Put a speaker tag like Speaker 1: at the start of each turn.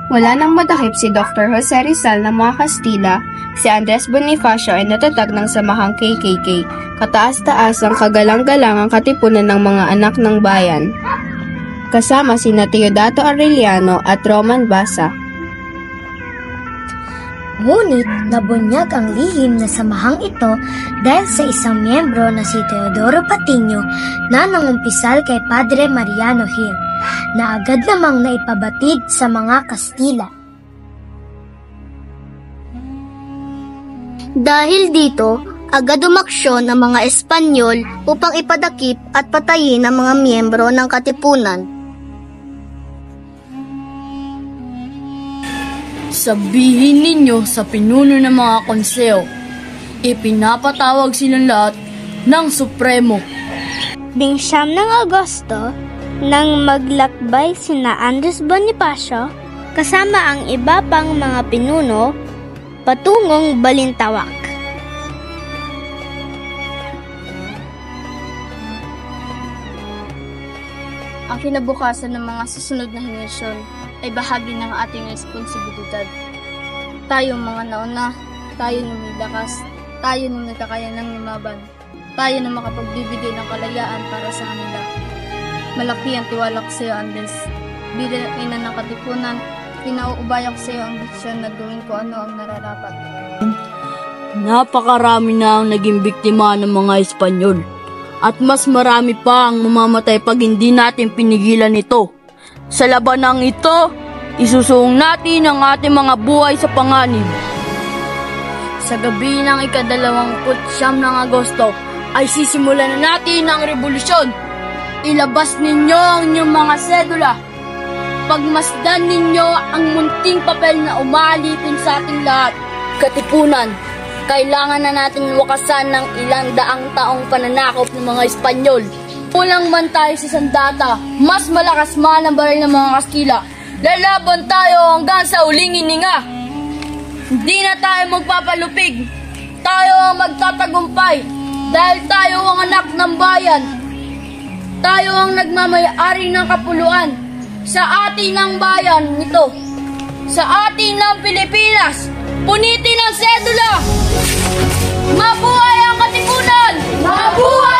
Speaker 1: Wala nang madakip si Dr. Jose Rizal ng mga Kastila, si Andres Bonifacio ay natatag ng samahang KKK, kataas-taas ang kagalang-galangang katipunan ng mga anak ng bayan. Kasama sina Teodato Arellano at Roman Basa.
Speaker 2: Ngunit nabunyag ang lihim na samahang ito dahil sa isang miyembro na si Teodoro Patiño na nangumpisal kay Padre Mariano Gil, na agad namang naipabatid sa mga Kastila.
Speaker 3: Dahil dito, agad umaksyon ang mga Espanyol upang ipadakip at patayin ang mga miyembro ng katipunan.
Speaker 4: Sabihin ninyo sa pinuno ng mga konseho, ipinapatawag silang lahat ng Supremo.
Speaker 5: Bingsyam ng Agosto, nang maglakbay sina Andres Bonifacio kasama ang iba pang mga pinuno patungong Balintawak.
Speaker 6: Ang kinabukasan ng mga susunod na henerasyon ay bahagi ng ating responsibilidad. Tayong mga nauna, tayo na may lakas, tayo na nagkakayanang lumaban, tayo na makapagbibigay ng kalayaan para sa kanila. Malaki ang tiwala ko sa iyo, Andres. Bilang ina ng katipunan, pinauubayan ko sa iyo ang desisyon na gawin ko ano ang nararapat.
Speaker 4: Napakarami na ang naging biktima ng mga Espanyol. At mas marami pa ang mamamatay pag hindi natin pinigilan ito. Sa labanang ito, isusuong natin ang ating mga buhay sa panganib. Sa gabi ng ika-29 ng Agosto, ay sisimulan na natin ang revolusyon. Ilabas ninyo ang inyong mga sedula. Pagmasdan ninyo ang munting papel na umaalipin sa ating lahat. Katipunan, kailangan na natin wakasan ng ilang daang taong pananakop ng mga Espanyol. Kulang man tayo sa sandata, mas malakas man ang baril ng mga Kastila. Lalaban tayo hanggang sa huling hininga. Hindi na tayo magpapalupig. Tayo ang magtatagumpay dahil tayo ang anak ng bayan. Tayo ang nagmamayari ng kapuluan sa atin ng bayan nito. Sa atin ng Pilipinas, punitin ang sedula! Mabuhay ang katipunan! Mabuhay!